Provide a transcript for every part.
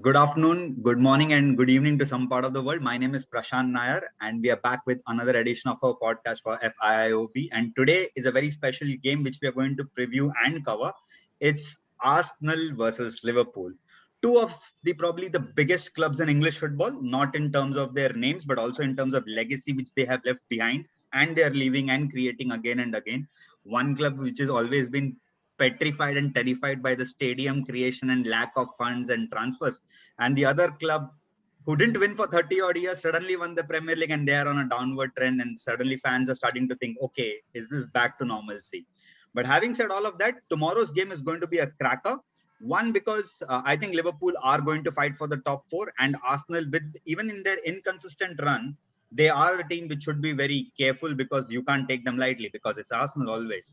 Good afternoon, good morning, and good evening to some part of the world. My name is Prashant Nair, and we are back with another edition of our podcast for FIIOB. And today is a very special game which we are going to preview and cover. It's Arsenal versus Liverpool. Two of the probably the biggest clubs in English football, not in terms of their names, but also in terms of legacy which they have left behind and they are leaving and creating again and again. One club which has always been petrified and terrified by the stadium creation and lack of funds and transfers, and the other club who didn't win for 30 odd years suddenly won the Premier League and they are on a downward trend, and suddenly fans are starting to think, okay, is this back to normalcy? But having said all of that, tomorrow's game is going to be a cracker. One, because I think Liverpool are going to fight for the top four, and Arsenal, with even in their inconsistent run, they are a team which should be very careful because you can't take them lightly because it's Arsenal always.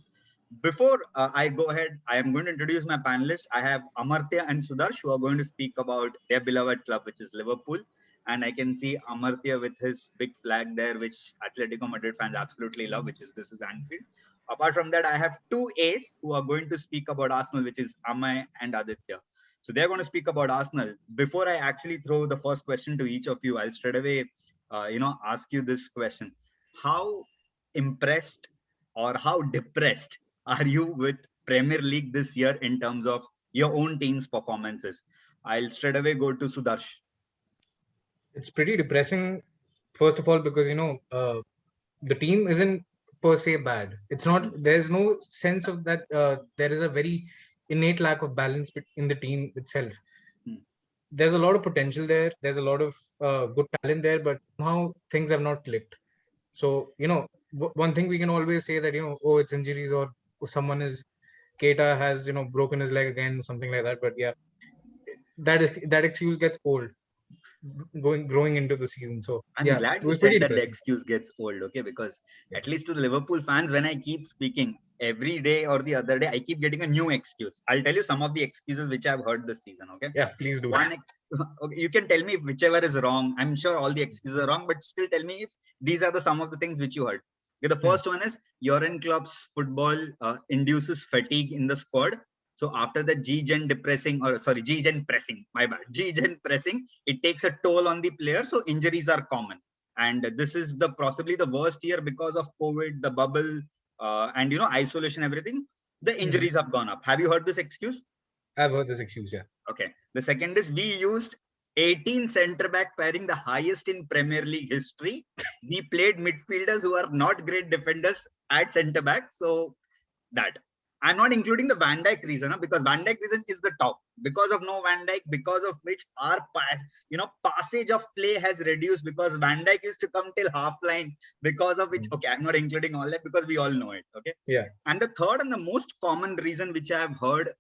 Before I go ahead, I am going to introduce my panelists. I have Amartya and Sudarsh who are going to speak about their beloved club, which is Liverpool. And I can see Amartya with his big flag there, which Atletico Madrid fans absolutely love, which is this is Anfield. Apart from that, I have two A's who are going to speak about Arsenal, which is Amay and Aditya. So they're going to speak about Arsenal. Before I actually throw the first question to each of you, I'll straight away, ask you this question: how impressed or how depressed are you with Premier League this year in terms of your own team's performances? I'll straight away go to Sudarsh. It's pretty depressing, first of all, because the team isn't per se bad. It's not. There's no sense of that. There is a very innate lack of balance in the team itself. There's a lot of potential there. There's a lot of good talent there, but somehow things have not clicked. So one thing we can always say that oh, it's injuries, or someone is Keita has broken his leg again, something like that. But yeah, that excuse gets old growing into the season. So I'm yeah, glad it you was pretty said that the depressing. excuse gets old, okay? Because Yeah. at least to the Liverpool fans, when I keep speaking every day or the other day, I keep getting a new excuse. I'll tell you some of the excuses which I've heard this season, okay? Yeah, please do. Okay, you can tell me if whichever is wrong. I'm sure all the excuses are wrong, but still tell me if these are the some of the things which you heard. Okay, the first one is Jurgen Klopp's football induces fatigue in the squad. So after the G-Gen pressing, my bad, G-Gen pressing, it takes a toll on the player. So injuries are common. And this is the possibly the worst year because of COVID, the bubble, and isolation, everything. The injuries have gone up. Have you heard this excuse? I've heard this excuse, yeah. Okay. The second is we used 18 center back pairing, the highest in Premier League history. We played midfielders who are not great defenders at center back. So that. I'm not including the Van Dijk reason, because Van Dijk reason is the top. Because of no Van Dijk, because of which our passage of play has reduced, because Van Dijk used to come till half line, because of which, okay, I'm not including all that because we all know it. Okay. Yeah. And the third and the most common reason which I have heard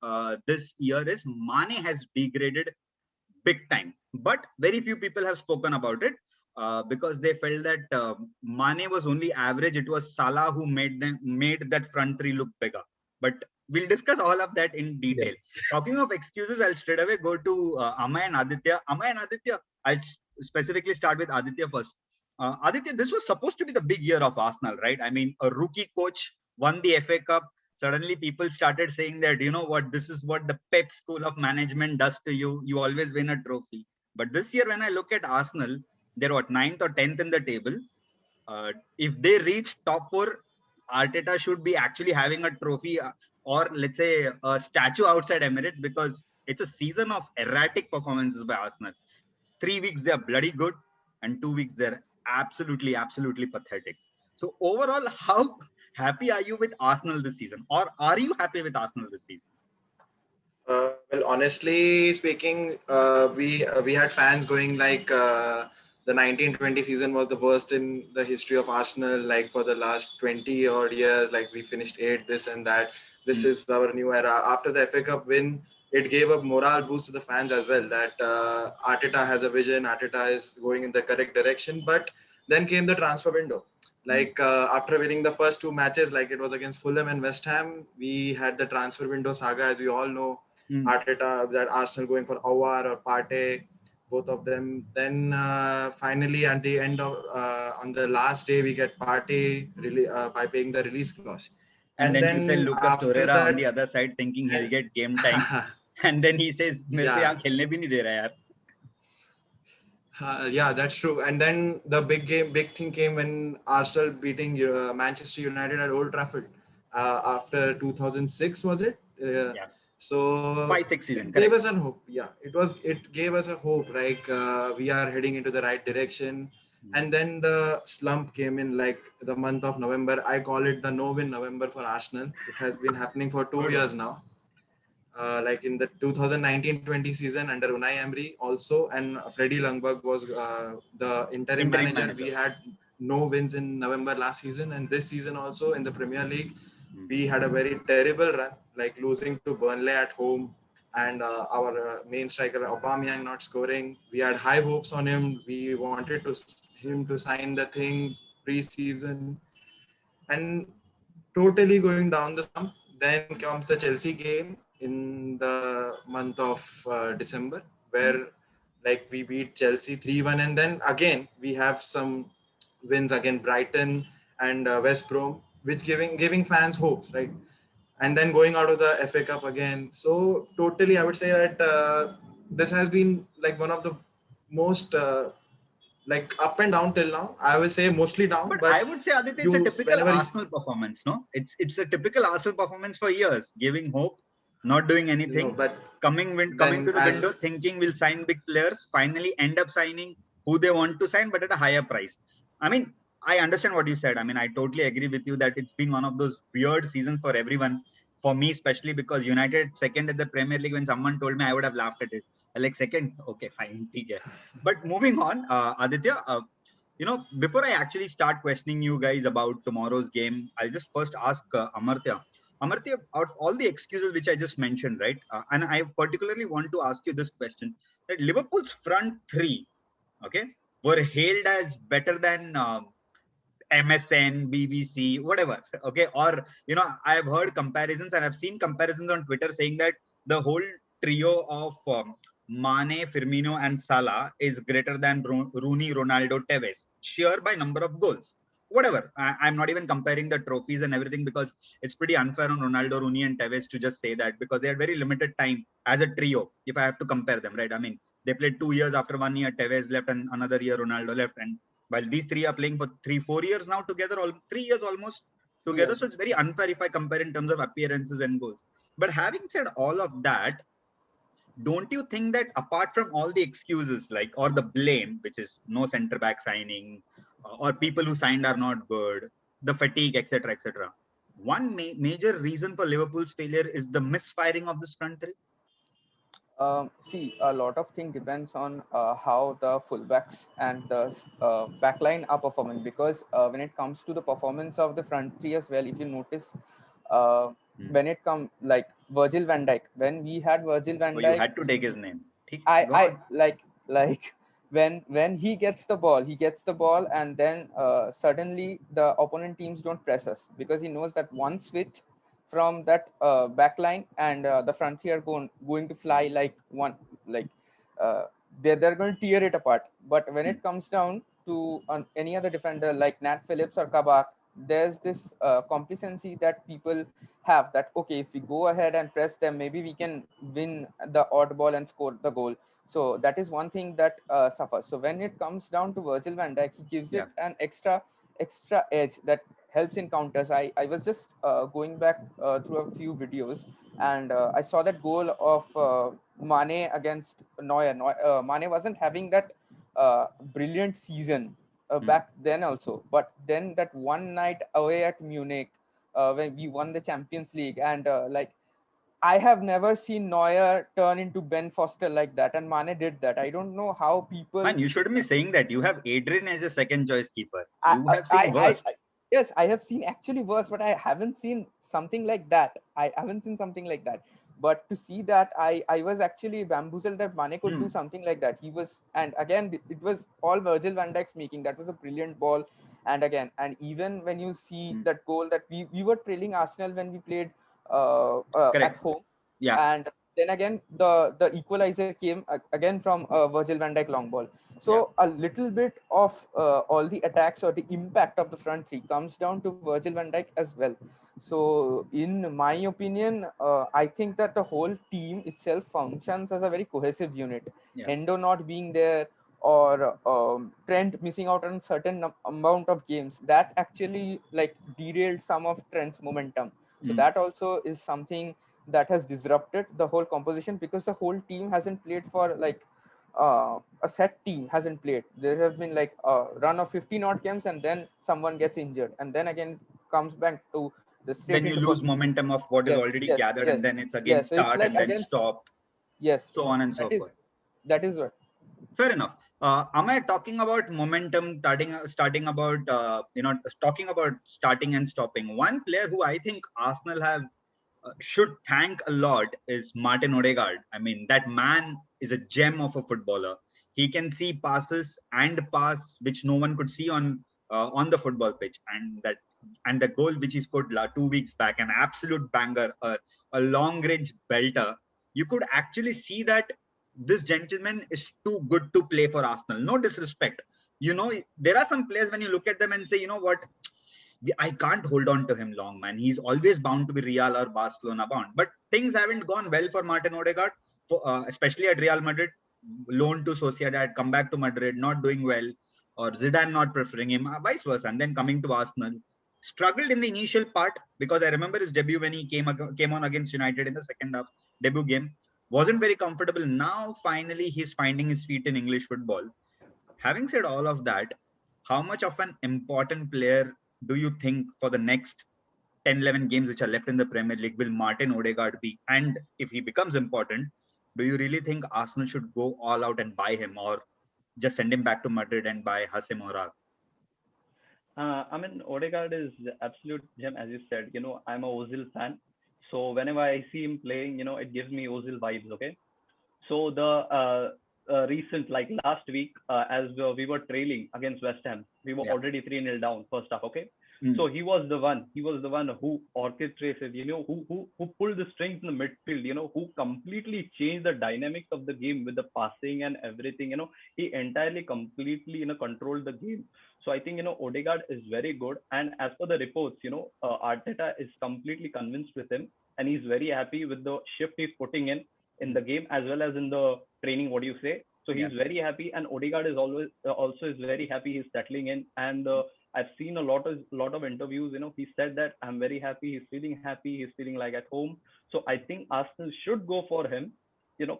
this year is Mane has degraded big time. But very few people have spoken about it. Because they felt that Mane was only average. It was Salah who made that front three look bigger. But we'll discuss all of that in detail. Yeah. Talking of excuses, I'll straight away go to Amay and Aditya. Amay and Aditya, I'll specifically start with Aditya first. Aditya, this was supposed to be the big year of Arsenal, right? I mean, a rookie coach won the FA Cup. Suddenly people started saying that, you know what, this is what the Pep school of management does to you. You always win a trophy. But this year, when I look at Arsenal, they're what, 9th or 10th in the table. If they reach top four, Arteta should be actually having a trophy, or let's say a statue outside Emirates, because it's a season of erratic performances by Arsenal. 3 weeks they're bloody good, and 2 weeks they're absolutely pathetic. So overall, how happy are you with Arsenal this season, or are you happy with Arsenal this season? Well, honestly speaking, we had fans going like the 1920 season was the worst in the history of Arsenal. Like for the last 20 odd years, like we finished 8th, this and that. This is our new era. After the FA Cup win, it gave a morale boost to the fans as well. That Arteta has a vision. Arteta is going in the correct direction. But then came the transfer window. Like after winning the first two matches, like it was against Fulham and West Ham, we had the transfer window saga, as we all know. Arteta, that Arsenal going for Aouar or Partey, both of them. Then finally, at the end of on the last day, we get Partey by paying the release clause. And then you sell Lucas Torreira on the other side, thinking he'll get game time. And then he says, "मेरे को यहाँ खेलने भी नहीं दे रहा यार." Yeah, that's true. And then the big thing came when Arsenal beating Manchester United at Old Trafford after 2006, was it? Yeah, So 5-6 season, it gave correct. us a hope. Yeah, it gave us a hope. Like we are heading into the right direction. And then the slump came in like the month of November. I call it the no-win November for Arsenal. It has been happening for 2 years now, like in the 2019-20 season under Unai Emery also, and Freddie Ljungberg was the interim Interim manager. We manager. had no wins in November last season, and this season also in the Premier League, we had a very terrible run, like losing to Burnley at home, and our main striker Aubameyang not scoring. We had high hopes on him. We wanted him to sign the thing pre-season, and totally going down the slump. Then comes the Chelsea game in the month of December, where like we beat Chelsea 3-1, and then again we have some wins against Brighton and West Brom, which giving fans hopes, right? And then going out of the FA Cup again. So totally, I would say that this has been like one of the most like up and down till now. I will say mostly down, But I but would say, Aditya, it's a you typical whenever you Arsenal performance, no? It's a typical Arsenal performance for years, giving hope, not doing no, anything, but coming then to the as window, thinking we'll sign big players, finally end up signing who they want to sign, but at a higher price. I mean, I understand what you said. I mean, I totally agree with you that it's been one of those weird seasons for everyone. For me, especially because United second in the Premier League, when someone told me, I would have laughed at it. Like second, okay, fine, okay. But moving on, Aditya, before I actually start questioning you guys about tomorrow's game, I'll just first ask Amartya. Amartya, out of all the excuses which I just mentioned, right? And I particularly want to ask you this question: that Liverpool's front three, okay, were hailed as better than MSN, BBC, whatever, okay, or I've heard comparisons and I've seen comparisons on Twitter saying that the whole trio of Mane, Firmino, and Salah is greater than Rooney, Ronaldo, Tevez, sheer by number of goals. Whatever. I'm not even comparing the trophies and everything because it's pretty unfair on Ronaldo, Rooney, and Tevez to just say that because they had very limited time as a trio. If I have to compare them, right? I mean, they played 2 years. After 1 year, Tevez left, and another year Ronaldo left, and while these three are playing for 3-4 years now together, all 3 years almost together. Yeah. So it's very unfair if I compare in terms of appearances and goals. But having said all of that, don't you think that apart from all the excuses like or the blame, which is no center back signing or people who signed are not good, the fatigue, etc., one major reason for Liverpool's failure is the misfiring of this front three? See, a lot of thing depends on how the fullbacks and the backline are performing. Because when it comes to the performance of the front three as well, if you notice, uh, when it come like Virgil van Dijk, when we had Virgil van Oh, you Dijk, had to take his name. Go I on. like when he gets the ball, and then suddenly the opponent teams don't press us because he knows that one switch from that back line and the front three are going to fly like one, like uh, they're going to tear it apart. But when it comes down to any other defender like Nat Phillips or Kabak, there's this complacency that people have, that okay, if we go ahead and press them, maybe we can win the odd ball and score the goal. So that is one thing that suffers. So when it comes down to Virgil van Dijk, he gives Yeah. it an extra edge that helps in counters. I was just going back through a few videos, and I saw that goal of Mane against Neuer. Mane wasn't having that brilliant season back then also, but then that one night away at Munich, when we won the Champions League, and like I have never seen Neuer turn into Ben Foster like that, and Mane did that. I don't know how people. Man, you shouldn't be saying that. You have Adrian as a second choice keeper. I, You I, have seen I worst. yes, I have seen actually worse, but I haven't seen something like that. I haven't seen something like that. But to see that, I was actually bamboozled that Mane could do something like that. He was, and again, it was all Virgil van Dijk's making. That was a brilliant ball, and again, and even when you see that goal that we were trailing Arsenal when we played at Correct. home, Yeah. and then again the equalizer came again from Virgil van Dijk long ball. Yeah. So a little bit of all the attacks or the impact of the front three comes down to Virgil van Dijk as well. So in my opinion, I think that the whole team itself functions as a very cohesive unit. Yeah. Hendo not being there, or Trent missing out on certain amount of games, that actually like derailed some of Trent's momentum. So that also is something that has disrupted the whole composition, because the whole team hasn't played for like a set team hasn't played. There have been like a run of 15 odd games, and then someone gets injured, and then again comes back to the straight Then you into lose momentum of what is yes, already yes, gathered, and yes, then it's again yes. So it's start like and then again, stop, yes, so on and so that is forth. what. Fair enough. Am I talking about momentum, starting about talking about starting and stopping? One player who I think Arsenal have should thank a lot is Martin Odegaard. I mean, that man is a gem of a footballer. He can see passes and pass which no one could see on the football pitch, and the goal which he scored 2 weeks back, an absolute banger, a long range belter. You could actually see that this gentleman is too good to play for Arsenal. No disrespect. There are some players when you look at them and say, you know what, I can't hold on to him long, man. He's always bound to be Real or Barcelona bound. But things haven't gone well for Martin Odegaard, especially at Real Madrid. Loaned to Sociedad, come back to Madrid, not doing well, or Zidane not preferring him, vice versa. And then coming to Arsenal, struggled in the initial part because I remember his debut when he came on against United in the second half debut game. Wasn't very comfortable. Now, finally, he's finding his feet in English football. Having said all of that, how much of an important player do you think for the next 10, 11 games which are left in the Premier League will Martin Odegaard be? And if he becomes important, do you really think Arsenal should go all out and buy him, or just send him back to Madrid and buy Hasim Orar? I mean, Odegaard is absolute gem, as you said. I'm a Ozil fan, so whenever I see him playing, it gives me Ozil vibes. Okay, so the recent, like last week, as we were trailing against West Ham, we were already 3-0 down first half. Okay, so he was the one. He was the one who orchestrated. Who pulled the strings in the midfield. Who completely changed the dynamics of the game with the passing and everything. He entirely, completely, controlled the game. So I think Odegaard is very good. And as per the reports, Arteta is completely convinced with him, and he's very happy with the shift he's putting in the game as well as in the training. What do you say? So he's very happy, and Odegaard is also is very happy. He's settling in, and I've seen a lot of interviews. He said that I'm very happy. He's feeling happy. He's feeling like at home. So I think Arsenal should go for him.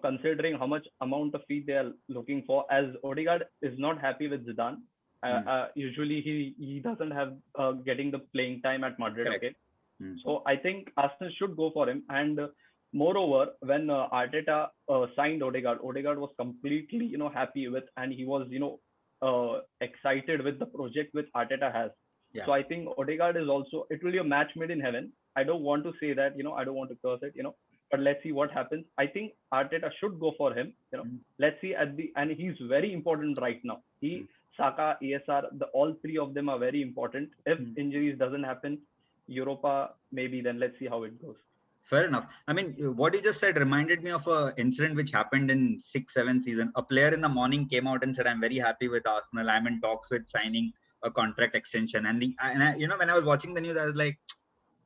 Considering how much amount of fee they are looking for, as Odegaard is not happy with Zidane. Usually he doesn't have getting the playing time at Madrid. Correct. Okay, so I think Arsenal should go for him. And moreover, when Arteta signed Odegaard, Odegaard was completely happy with, and he was excited with the project which Arteta has. Yeah. So I think Odegaard is also, it will be a match made in heaven. I don't want to say that, I don't want to curse it, but let's see what happens. I think Arteta should go for him, let's see and he's very important right now. Saka, ESR, all three of them are very important. If injuries doesn't happen, Europa, maybe, then let's see how it goes. Fair enough. I mean, what you just said reminded me of an incident which happened in 6-7 season. A player in the morning came out and said, "I'm very happy with Arsenal. I'm in talks with signing a contract extension." And when I was watching the news, I was like,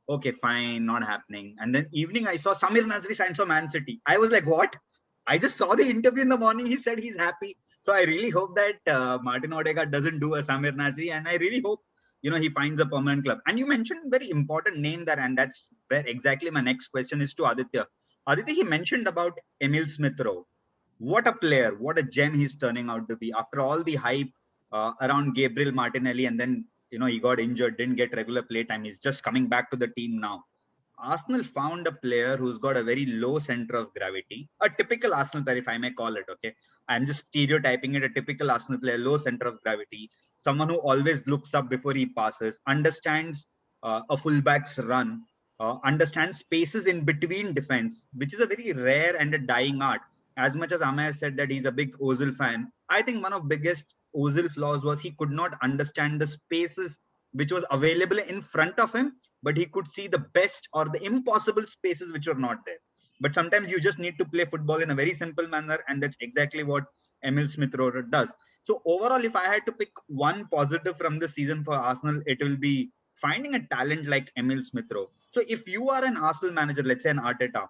"Okay, fine, not happening." And then evening, I saw Samir Nasri signed for Man City. I was like, "What?" I just saw the interview in the morning. He said he's happy. So I really hope that Martin Odegaard doesn't do a Samir Nasri, and I really hope he finds a permanent club. And you mentioned a very important name there, and that's where exactly my next question is to Aditya. Aditya, he mentioned about Emil Smith Rowe. What a player, what a gem he's turning out to be. After all the hype around Gabriel Martinelli, and then he got injured, didn't get regular play time. He's just coming back to the team now. Arsenal found a player who's got a very low center of gravity, a typical Arsenal player, if I may call it. Okay, I'm just stereotyping it. A typical Arsenal player, low center of gravity, someone who always looks up before he passes, understands a fullback's run, understands spaces in between defense, which is a very rare and a dying art. As much as Amaya said that he's a big Ozil fan, I think one of biggest Ozil flaws was he could not understand the spaces which was available in front of him, but he could see the best or the impossible spaces which were not there. But sometimes you just need to play football in a very simple manner, and that's exactly what Emil Smith Rowe does. So overall, if I had to pick one positive from the season for Arsenal, it will be finding a talent like Emil Smith Rowe. So if you are an Arsenal manager, let's say an Arteta,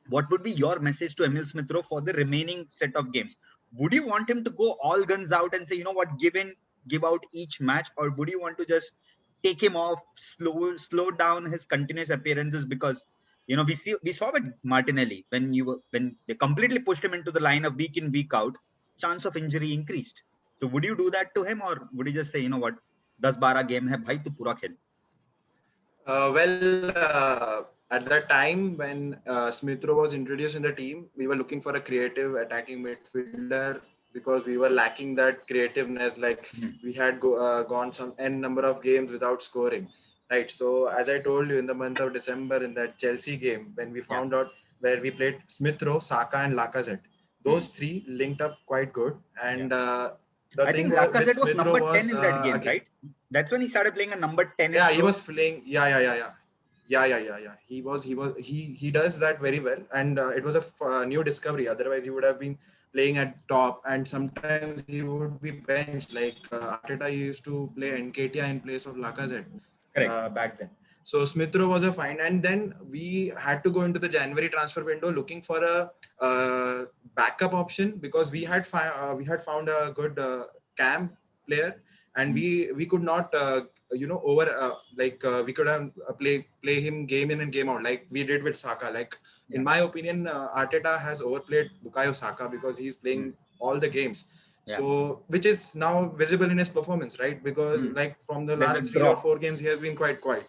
what would be your message to Emil Smith Rowe for the remaining set of games? would you want him to go all guns out and say, you know what, give out each match, or would you want to just take him off, slow down his continuous appearances? Because we saw with Martinelli, when they completely pushed him into the lineup week in week out, chance of injury increased. So would you do that to him, or would you just say, you know what, 10-12 game hai bhai, tu pura khel? At that time when Smith Rowe was introduced in the team, we were looking for a creative attacking midfielder because we were lacking that creativeness. Like we had gone some n number of games without scoring, right? So as I told you, in the month of December in that Chelsea game, when we found out where we played Smith Rowe, Saka, and Lacazette, those three linked up quite good. And the I thing think Lacazette was Smith number Rowe 10 in that game, again, right? That's when he started playing a number 10. Yeah, he was playing. Yeah. He does that very well, and it was a new discovery. Otherwise, he would have been playing at top, and sometimes he would be benched. Like Arteta used to play Nketiah in place of Lacazette back then. So Smith Rowe was a find, and then we had to go into the January transfer window looking for a backup option because we had found a good camp player, and we could not we could have play him game in and game out like we did with Saka. Like in my opinion, Arteta has overplayed Bukayo Saka because he's playing all the games. So which is now visible in his performance, right? Because like from the last 3 or 4 games he has been quite quiet.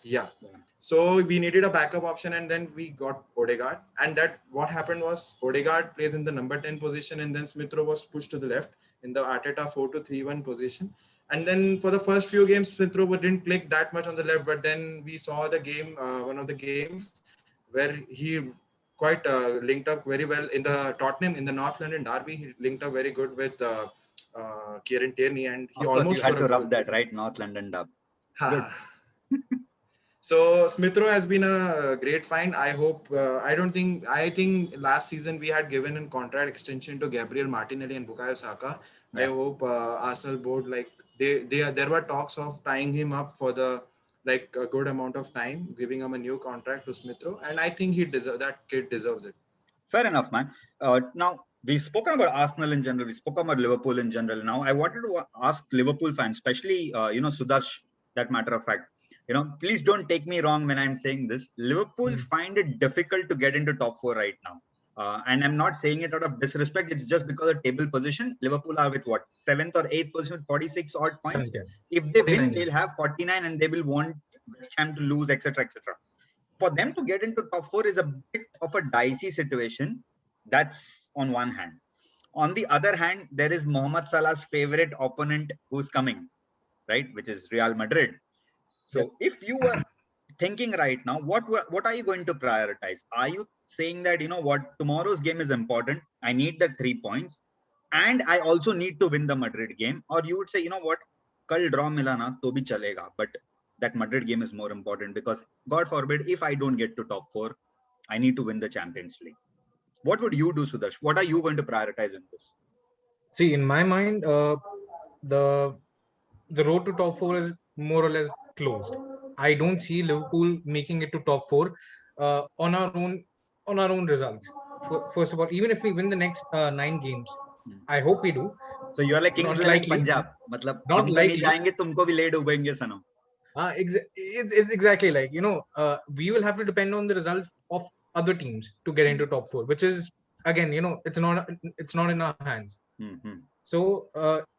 So we needed a backup option, and then we got Odegaard. And that what happened was Odegaard plays in the number 10 position, and then Smith Rowe was pushed to the left in the Arteta 4-2-3-1 position. And then for the first few games, Smith Rowe didn't click that much on the left. But then we saw the game, one of the games, where he quite linked up very well in the Tottenham, in the North London derby. He linked up very good with Kieran Tierney, and he almost had to rub that, right? North London derby. So Smith Rowe has been a great find. I hope. I think last season we had given a contract extension to Gabriel Martinelli and Bukayo Saka. I hope Arsenal board, like there were talks of tying him up for the a good amount of time, giving him a new contract to Smith Rowe, and I think that kid deserves it. Fair enough, man. Now we've spoken about Arsenal in general. We spoke about Liverpool in general. Now I wanted to ask Liverpool fans, especially Sudarsh, that matter of fact. Please don't take me wrong when I'm saying this. Liverpool find it difficult to get into top 4 right now. And I'm not saying it out of disrespect. It's just because of table position. Liverpool are with what? 7th or 8th position with 46 odd points. If they win, they'll have 49 and they will want West Ham to lose, etc., etc. For them to get into top 4 is a bit of a dicey situation. That's on one hand. On the other hand, there is Mohamed Salah's favorite opponent who's coming, right? Which is Real Madrid. So if you were thinking right now, what are you going to prioritize? Are you saying that, tomorrow's game is important, I need the 3 points, and I also need to win the Madrid game? Or you would say, kal draw mila na to bhi chalega, but that Madrid game is more important because God forbid, if I don't get to top 4, I need to win the Champions League. What would you do, Sudarsh? What are you going to prioritize in this? See, in my mind, the road to top 4 is more or less closed. I don't see Liverpool making it to top 4 on our own results. First of all, even if we win the next 9 games, I hope we do. So you are like Kings like Punjab. Matlab, not likely. tumko bhi le dubenge sanam. It's exactly like, we will have to depend on the results of other teams to get into top 4, which is again, it's not in our hands. So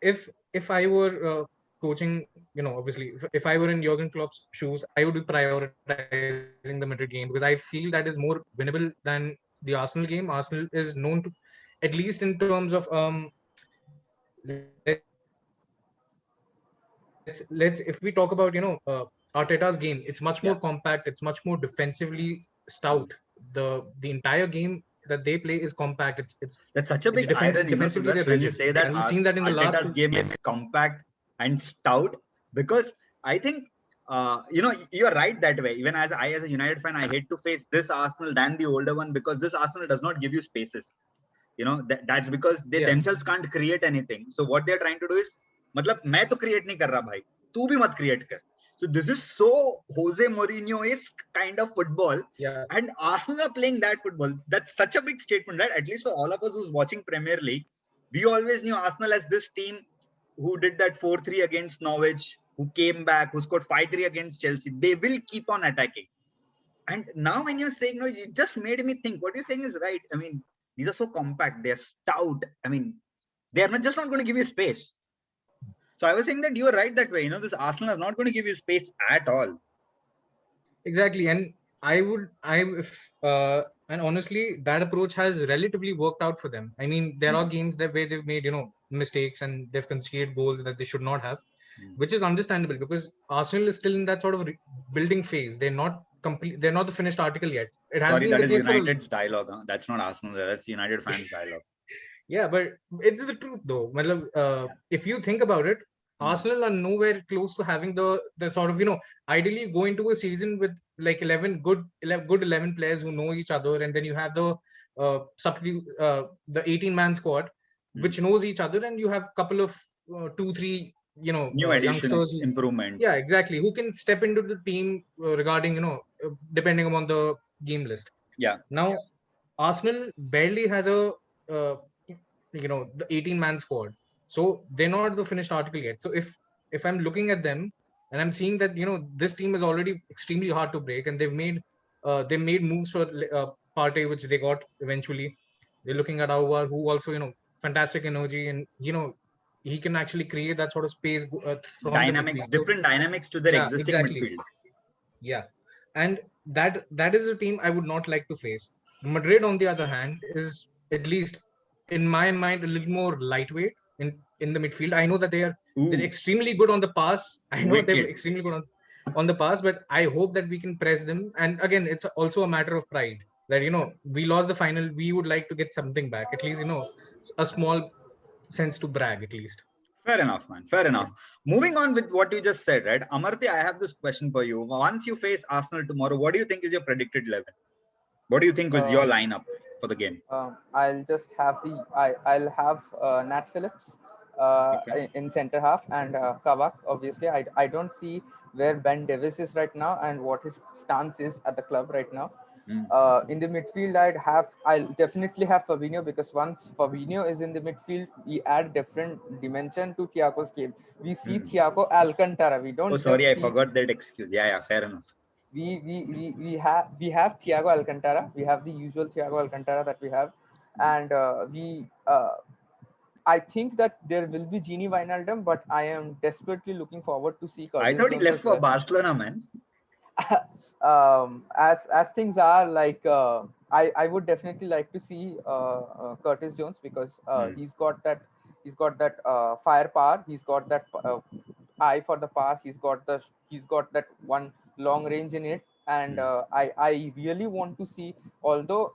if I were coaching, obviously, if I were in Jurgen Klopp's shoes, I would be prioritizing the Madrid game because I feel that is more winnable than the Arsenal game. Arsenal is known to, at least in terms of let's if we talk about Arteta's game, it's much more compact, it's much more defensively stout. The entire game that they play is compact. That's such a big irony defensively when you say that. And we've seen that in the last game is compact and stout, because I think you're right that way. Even as a United fan, I hate to face this Arsenal than the older one, because this Arsenal does not give you spaces. That's because they themselves can't create anything. So what they're trying to do is, matlab main to create nahi kar raha bhai, tu bhi mat create kar. So this is so Jose Mourinho-esque kind of football, and Arsenal are playing that football. That's such a big statement, right? At least for all of us who's watching Premier League, We always knew Arsenal as this team who did that 4-3 against Norwich, who came back, who scored 5-3 against Chelsea. They will keep on attacking. And now when you're saying, no, it just made me think what you're saying is right. I mean, these are so compact, they're stout. I mean, they are just not going to give you space. So I was saying that you were right that way. You know, this Arsenal are not going to give you space at all. Exactly. And and honestly, that approach has relatively worked out for them. I mean, there are games that where they've made, mistakes and they've conceded goals that they should not have, which is understandable because Arsenal is still in that sort of building phase. They're not complete. They're not the finished article yet. It has Sorry, been that the is case United's dialogue. Huh? That's not Arsenal. That's United fans' dialogue. Yeah, but it's the truth though. If you think about it, Arsenal are nowhere close to having the sort of, ideally go into a season with like 11 good 11 players who know each other, and then you have the 18-man squad which knows each other, and you have a couple of 2-3 new additions, improvements. Yeah, exactly, who can step into the team regarding depending upon the game list. Yeah. Now Arsenal barely has a the 18-man squad, so they're not the finished article yet. So if I'm looking at them and I'm seeing that this team is already extremely hard to break, and they've made moves for Partey, which they got eventually. They're looking at Aouar, who also fantastic energy, and he can actually create that sort of space from dynamics, different dynamics to their existing midfield. Yeah, and that is a team I would not like to face. Madrid, on the other hand, is at least in my mind a little more lightweight in the midfield. I know that they're extremely good on the pass. I know they're extremely good on the pass, but I hope that we can press them. And again, it's also a matter of pride that we lost the final. We would like to get something back, at least a small sense to brag at least. Fair enough, man. Fair enough. Moving on with what you just said, right? Amartya, I have this question for you. Once you face Arsenal tomorrow, what do you think is your predicted 11? What do you think was your lineup for the game? I'll just have I'll have Nat Phillips in center half, and Kavak. Obviously, I don't see where Ben Davies is right now and what his stance is at the club right now. In the midfield, I'll definitely have Fabinho, because once Fabinho is in the midfield, we add different dimension to Thiago's game. We see Thiago Alcantara. We don't. Oh, sorry, I forgot that excuse. Yeah, fair enough. We have Thiago Alcantara. We have the usual Thiago Alcantara that we have, and I think that there will be Gini Wijnaldum, but I am desperately looking forward to see Curtis I thought he left for Barcelona, man. As things are, like I would definitely like to see Curtis Jones, because he's got that firepower. He's got that eye for the pass. He's got that one long range in it, and I really want to see, although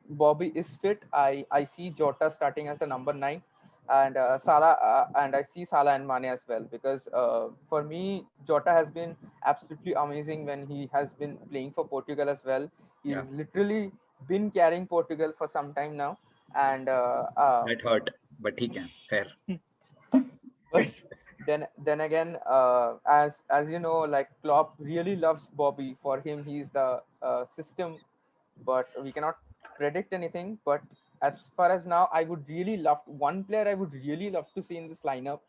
Bobby is fit, I see Jota starting as the number 9, and Salah, and I see Salah and Mane as well, because for me Jota has been absolutely amazing when he has been playing for Portugal as well. He's literally been carrying Portugal for some time now, and that hurt, but he can. Fair. But then again, as you know, like Klopp really loves Bobby. For him, he's the system, but we cannot predict anything. But as far as now, one player I would really love to see in this lineup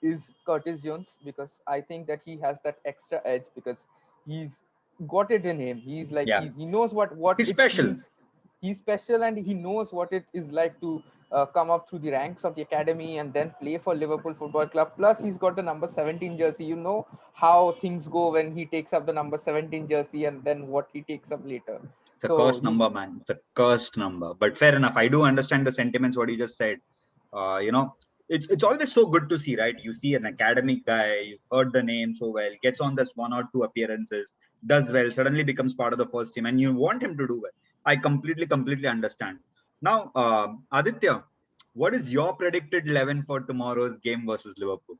is Curtis Jones, because I think that he has that extra edge, because he's got it in him. He's like, he knows what he's special. Means. He's special, and he knows what it is like to come up through the ranks of the academy and then play for Liverpool Football Club. Plus, he's got the number 17 jersey. You know how things go when he takes up the number 17 jersey, and then what he takes up later. It's a cursed number, man. It's a cursed number. But fair enough. I do understand the sentiments, what you just said. It's always so good to see, right? You see an academic guy, you heard the name so well, gets on this 1 or 2 appearances, does well, suddenly becomes part of the first team, and you want him to do well. I completely understand. Now, Aditya, what is your predicted 11 for tomorrow's game versus Liverpool?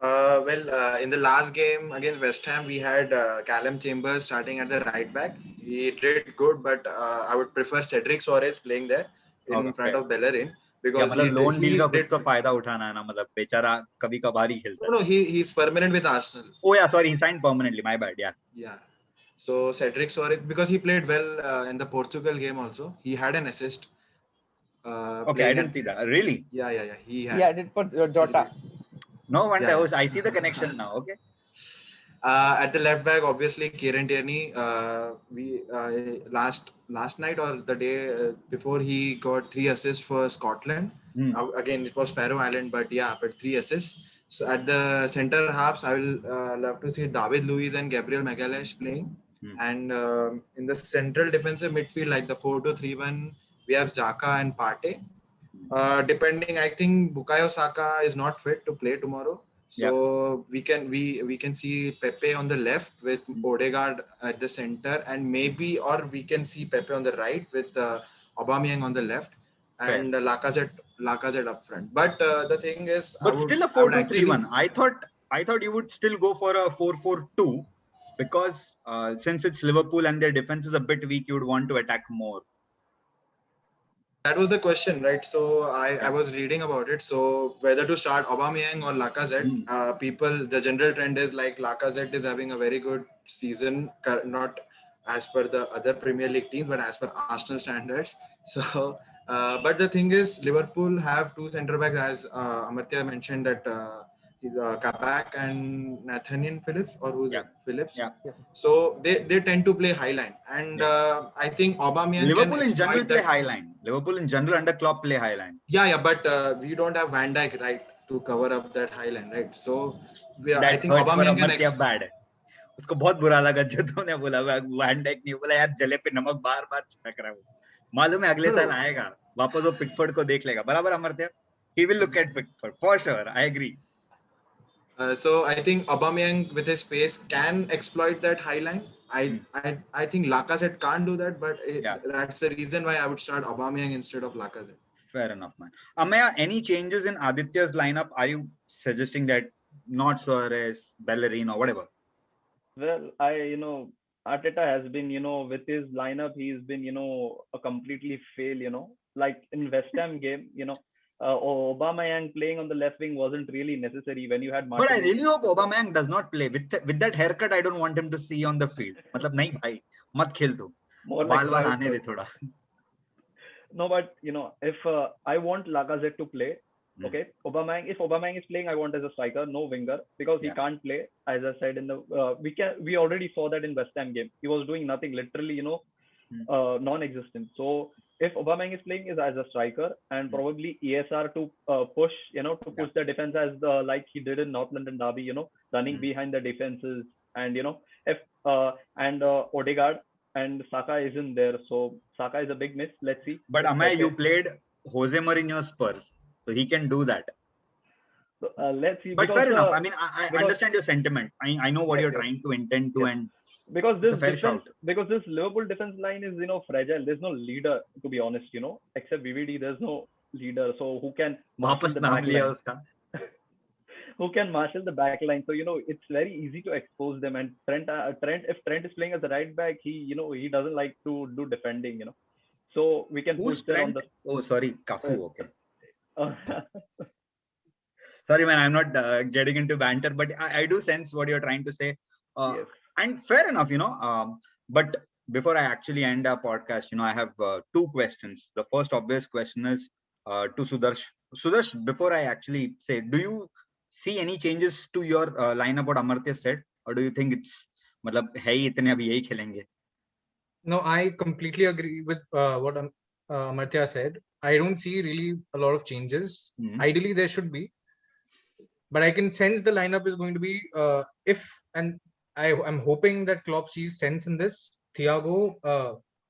In the last game against West Ham, we had Callum Chambers starting at the right back. He did good, but I would prefer Cedric Soares playing there in front of Bellerin. Because loan deal का कुछ तो फायदा उठाना है ना, मतलब बेचारा कभी कभार ही खेलता है. No, he's permanent with Arsenal. Oh yeah, sorry, he signed permanently. My bad. Yeah. So Cedric Soares, because he played well in the Portugal game also, he had an assist. Okay, I playing didn't at- see that. Really? Yeah. He had. Yeah, I did for Jota. No wonder. Yeah. I see the connection now. Okay. At the left back, obviously Kieran Tierney. We last night or the day before, he got 3 assists for Scotland. Again, it was Faroe Island, but 3 assists. So at the centre halves, I will love to see David Luiz and Gabriel Magalhaes playing. And in the central defensive midfield, like the 4-2-3-1, we have Xhaka and Partey. Depending, I think Bukayo Saka is not fit to play tomorrow. So we can see Pepe on the left with Odegaard at the center, and maybe, or we can see Pepe on the right with Aubameyang on the left, and Lacazette up front. But the thing is, But still a 4-2-3-1. I thought you would still go for a 4-4-2 because since it's Liverpool and their defense is a bit weak, you would want to attack more. That was the question, right? So I was reading about it. So whether to start Aubameyang or Lacazette, the general trend is like Lacazette is having a very good season, not as per the other Premier League teams, but as per Arsenal standards. So, but the thing is, Liverpool have 2 centre backs, as Amartya mentioned, that Kabak and Nathaniel Phillips, or who's it? Phillips. Yeah. So they tend to play high line, and I think Aubameyang Liverpool can in general exploit play that. high line. Liverpool in general under Klopp play high line. Yeah, but we don't have Van Dijk, right, to cover up that high line, right? So I think hurts for Aubameyang can Amartya bad. उसको बहुत बुरा लगा जब तूने बोला van Dyke नहीं बोला यार, जले पे नमक बार-बार छिड़क रहा है वो. मालूम है अगले साल आएगा वापस वो पिकफोर्ड को देख लेगा. बराबर Amartya? He will look at Pickford for sure. I agree. So I think Aubameyang with his pace can exploit that high line. I think Lacazette can't do that, but that's the reason why I would start Aubameyang instead of Lacazette. Fair enough, man. Amaya, any changes in Aditya's lineup? Are you suggesting that not Suarez, Bellerin, or whatever? Well, Arteta has been, with his lineup, he's been, a completely fail, like in West Ham game, Aubameyang playing on the left wing wasn't really necessary when you had Martin. But I really hope Aubameyang does not play. With that haircut, I don't want him to see on the field. मतलब नहीं भाई, मत खेल तू. बाल आने दे थोड़ा. No, but if I want Lacazette to play, okay, if Aubameyang is playing, I want as a striker, no winger, because he can't play. As I said in the we already saw that in West Ham game. He was doing nothing, literally, non-existent. So if Aubameyang is playing is as a striker, and probably ESR to push, push the defense as like he did in North London Derby, running behind the defenses, and if Odegaard and Saka isn't there, so Saka is a big miss. Let's see. But Amaya, you played Jose Mourinho Spurs, so he can do that. So, let's see. But fair enough. I mean, I understand your sentiment. I know what you're trying to intend to, and because this Liverpool defense line is fragile. There's no leader, to be honest. Except VVD, there's no leader. So who can marshal the back line? Who can marshal the back line? So it's very easy to expose them. And Trent, if Trent is playing as a right back, he doesn't like to do defending. So we can push Trent on the. Oh, sorry, Cafu. Okay. Sorry, man. I'm not getting into banter, but I do sense what you're trying to say. Yes. And fair enough, but before I actually end our podcast, I have 2 questions. The first obvious question is to Sudarsh. Sudarsh, before I actually say, do you see any changes to your lineup what Amartya said, or do you think it's मतलब है ही इतने अभी यही खेलेंगे? No, I completely agree with what Amartya said. I don't see really a lot of changes. Ideally, there should be, but I can sense the lineup is going to be I'm hoping that Klopp sees sense in this. Thiago,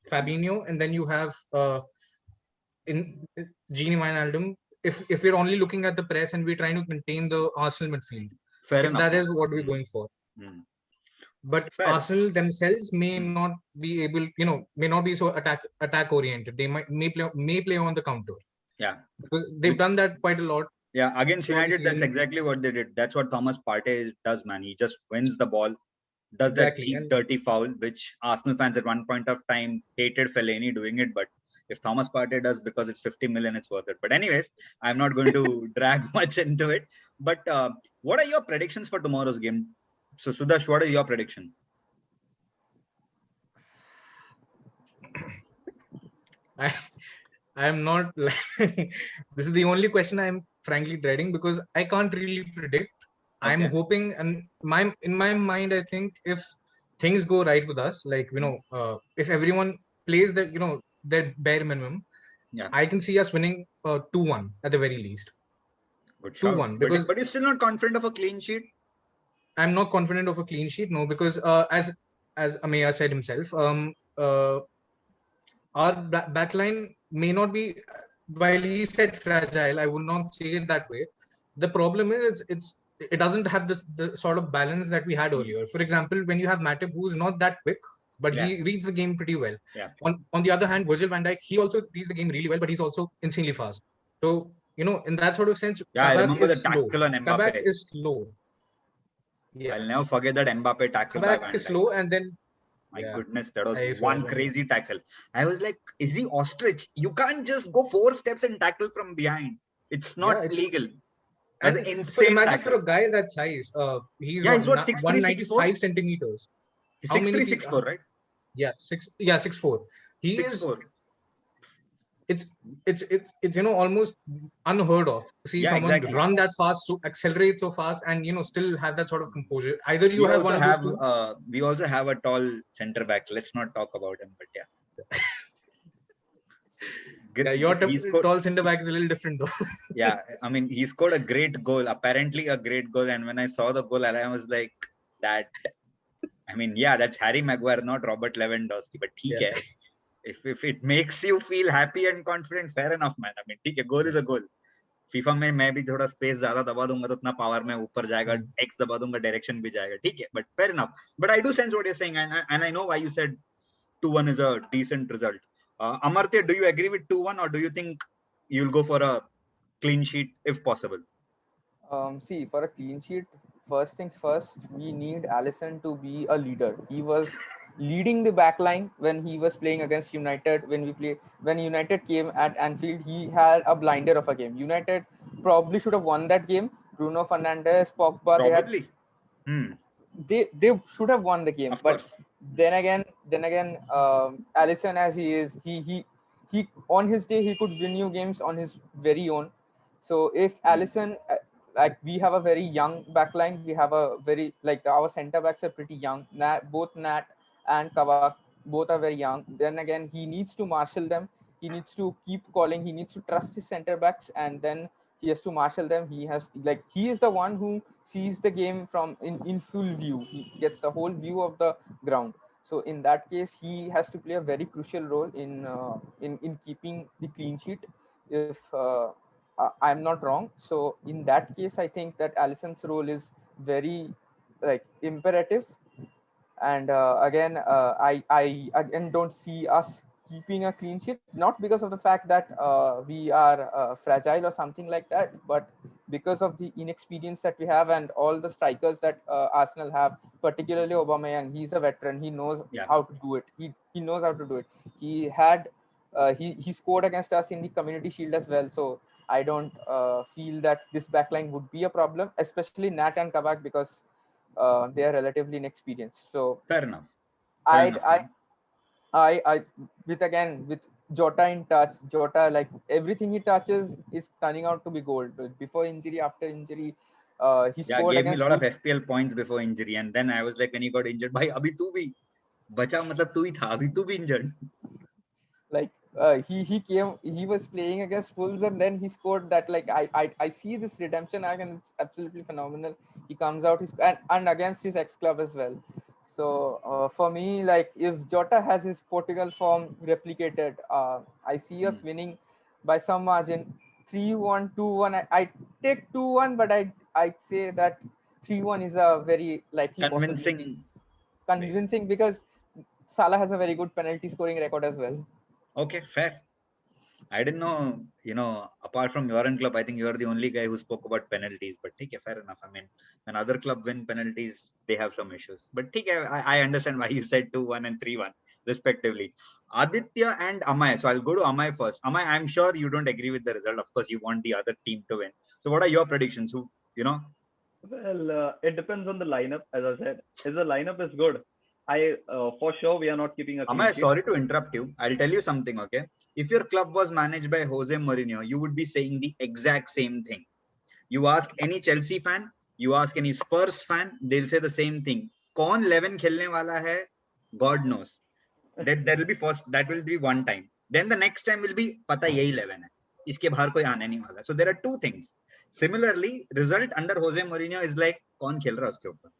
Fabinho, and then you have in Gini Wijnaldum. If we're only looking at the press and we're trying to contain the Arsenal midfield, that is what we're going for. But Arsenal themselves may not be able, may not be so attack oriented. They may play on the counter. Yeah, because they've done that quite a lot. Yeah, against United, that's exactly what they did. That's what Thomas Partey does, man. He just wins the ball, does that cheap, dirty foul, which Arsenal fans at one point of time hated Fellaini doing it. But if Thomas Partey does, because it's 50 million, it's worth it. But anyways, I'm not going to drag much into it. But what are your predictions for tomorrow's game? So, Sudash, what is your prediction? I am not like this is the only question I'm frankly dreading because I can't really predict. I'm Okay. hoping, and in my mind, I think if things go right with us, like if everyone plays their bare minimum, Yeah. I can see us winning 2-1 at the very least. Good 2-1 shout. because But you're still not confident of a clean sheet? I'm not confident of a clean sheet. No, because as Ameya said himself, our backline may not be, while he said fragile, I would not say it that way. The problem is it doesn't have the sort of balance that we had earlier. For example, when you have Matip, who's not that quick, but Yeah. he reads the game pretty well. Yeah. On the other hand, Virgil van Dijk, he also reads the game really well, but he's also insanely fast. So, in that sort of sense, Yeah, I Kabak remember the is slow. tackle on Kabak Mbappe. is slow. Yeah. I'll never forget that Mbappe tackle by Kabak Van is Dijk. slow, and then My yeah, goodness, that was I used to one watch that. crazy tackle. I was like, is he ostrich? You can't just go 4 steps and tackle from behind. It's not Yeah, it's- legal. That's And insane. imagine tackle. for a guy that size, he's Yeah, he's what, 6'3", 195 centimeters. He's How many 6'3", people? 6'4", right? Yeah, 6'4". He is. 6'4". It's almost unheard of to see Yeah, someone exactly. run that fast, so accelerate so fast, and still have that sort of composure. Either you We have also one of have those two. we also have a tall center back. Let's not talk about him, but yeah. Yeah, your He scored, tall center back is a little different though. yeah, I mean, he scored a great goal, apparently a great goal. And when I saw the goal, I was like, that. I mean, yeah, that's Harry Maguire, not Robert Lewandowski. But Yeah. if it makes you feel happy and confident, fair enough, man. I mean, goal is a goal. FIFA में मैं भी थोड़ा space ज्यादा दबा दूंगा तो उतना power में ऊपर जाएगा, एक्स दबा दूंगा डायरेक्शन भी जाएगा, ठीक है, but fair enough. But I do sense what you are saying and I know why you said 2-1 is a decent result. Amartya, do you agree with 2-1 or do you think you'll go for a clean sheet if possible? See, for a clean sheet, first things first, we need Alisson to be a leader. He was leading the back line when he was playing against United. When United came at Anfield, he had a blinder of a game. United probably should have won that game. Bruno Fernandes, Pogba, Probably. They should have won the game. Of but course. then again, Alisson, as he is, he on his day he could win you games on his very own. So if Alisson, like, we have a very young backline, we have a very, like, our center backs are pretty young. Both Nat and Kavak, both are very young. Then again, he needs to marshal them. He needs to keep calling. He needs to trust his center backs, and then he has to marshal them. He is the one who sees the game from in full view. He gets the whole view of the ground. So in that case, he has to play a very crucial role in keeping the clean sheet. If I'm not wrong. So in that case, I think that Alisson's role is very, like, imperative. And I again don't see us keeping a clean sheet, not because of the fact that we are fragile or something like that, but because of the inexperience that we have and all the strikers that Arsenal have, particularly Aubameyang. He's a veteran. He knows how to do it. He knows how to do it. He had he scored against us in the Community Shield as well. So I don't feel that this backline would be a problem, especially Nat and Kabak, because they are relatively inexperienced. So fair enough. I with Jota in touch, Jota, like, everything he touches is turning out to be gold. Before injury, after injury, he scored gave me a lot of Wolves. FPL points before injury, and then I was like, when he got injured, bhai, abhi tu bhi bacha, matlab tu hi tha, abhi tu bhi injured. Like, he was playing against Wolves, and then he scored that. Like, I see this redemption arc, and it's absolutely phenomenal. He comes out, and against his ex club as well. So for me, like, if Jota has his Portugal form replicated, I see us winning by some margin, 3-1, 2-1. I take 2-1, but I'd say that 3-1 is a very likely possibility. Convincing, because Salah has a very good penalty scoring record as well. Okay, fair. I didn't know, apart from your own club, I think you're the only guy who spoke about penalties. But okay, fair enough. I mean, when other clubs win penalties, they have some issues. But I understand why you said 2-1 and 3-1, respectively. Aditya and Amay. So I'll go to Amay first. Amay, I'm sure you don't agree with the result. Of course, you want the other team to win. So what are your predictions? Well, it depends on the lineup. As I said, if the lineup is good, for sure we are not keeping a clean Amay, sheet. sorry to interrupt you. I'll tell you something, okay? If your club was managed by Jose Mourinho, you would be saying the exact same thing. You ask any Chelsea fan, you ask any Spurs fan, they'll say the same thing. कौन 11 खेलने वाला है? God knows. That will be first. That will be one time. Then the next time will be पता यही 11 है. इसके बाहर कोई आने नहीं वाला. So there are two things. Similarly, result under Jose Mourinho is like कौन खेल रहा है उसके ऊपर.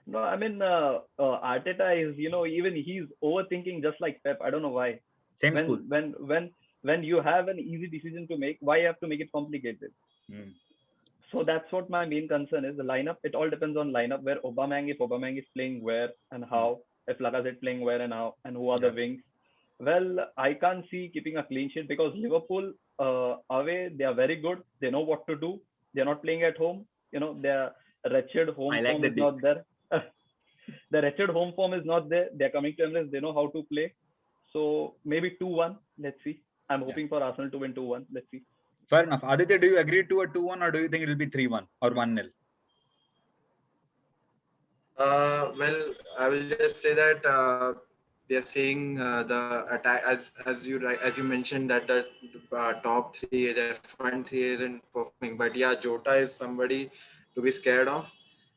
No, I mean Arteta is, even he's overthinking just like Pep. I don't know why. Same school. When you have an easy decision to make, why you have to make it complicated? So that's what my main concern is. The lineup, it all depends on lineup, where if Aubameyang is playing where and how, if Lacazette playing where and how, and who are the wings. Well, I can't see keeping a clean sheet because Liverpool away, they are very good. They know what to do. They're not playing at home. Their wretched home form is not there. The wretched home form is not there. They're coming to Emirates. They know how to play. So maybe 2-1. Let's see. I'm hoping for Arsenal to win 2-1. Let's see. Fair enough. Aditya, do you agree to a 2-1 or do you think it will be 3-1 or 1-0? Well, I will just say that they are saying the attack as you mentioned that the top three, the front three isn't performing. But yeah, Jota is somebody to be scared of.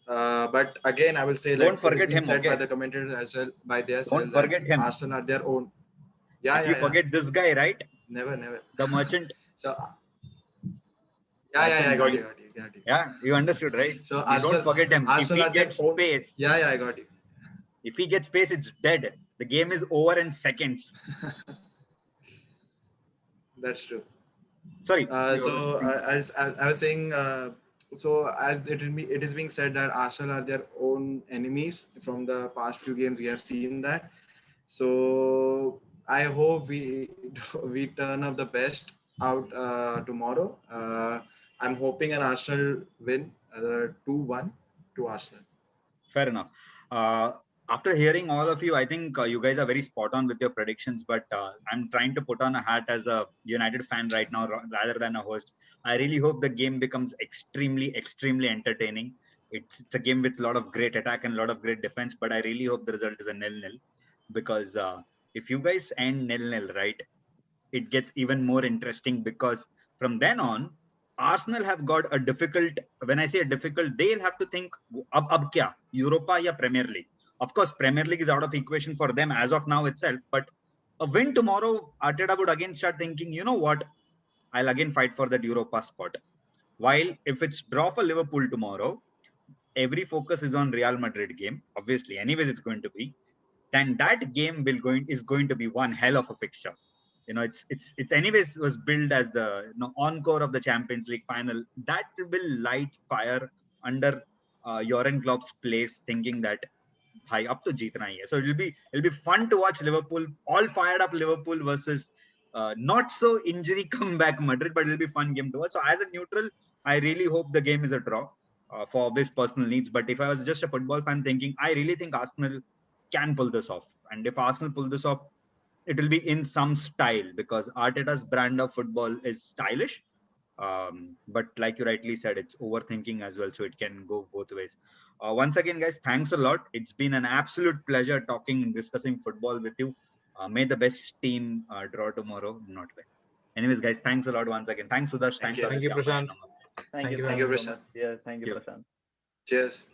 But again, I will say don't forget him. Said okay? by the commentators as well by their Don't forget him. Arsenal are their own. You forget this guy, right? Never. The merchant. So. Yeah, I got you. Yeah, you understood, right? So don't forget him. Arsenal if he gets space. Yeah, I got you. If he gets space, it's dead. The game is over in seconds. That's true. Sorry. So as I was saying, so as it is being said that Arsenal are their own enemies from the past few games. We have seen that. So I hope we turn up the best out tomorrow. I'm hoping an Arsenal win, 2-1 to Arsenal. Fair enough. After hearing all of you, I think you guys are very spot on with your predictions, but I'm trying to put on a hat as a United fan right now rather than a host. I really hope the game becomes extremely, extremely entertaining. It's a game with a lot of great attack and a lot of great defense, but I really hope the result is a 0-0 because if you guys end 0-0, right, it gets even more interesting because from then on, Arsenal have got a difficult, when I say a difficult, they'll have to think, ab kya? Europa ya Premier League? Of course, Premier League is out of equation for them as of now itself, but a win tomorrow, Arteta would again start thinking, you know what? I'll again fight for that Europa spot. While if it's draw for Liverpool tomorrow, every focus is on Real Madrid game. Obviously, anyways, it's going to be. Then that game is going to be one hell of a fixture. It's anyways was billed as the encore of the Champions League final. That will light fire under Jurgen Klopp's place, thinking that bhai up to jeetna hai. So it'll be fun to watch Liverpool, all fired up Liverpool versus not so injury comeback Madrid, but it'll be fun game to watch. So as a neutral, I really hope the game is a draw for obvious personal needs. But if I was just a football fan thinking, I really think Arsenal can pull this off. And if Arsenal pull this off, it will be in some style because Arteta's brand of football is stylish. But like you rightly said, it's overthinking as well. So it can go both ways. Once again, guys, thanks a lot. It's been an absolute pleasure talking and discussing football with you. May the best team draw tomorrow, not win. Anyways, guys, thanks a lot once again. Thanks, Sudarsh. Thank you, Prashant. Thank you, Prashant. Yeah, thank you, Prashant. Cheers.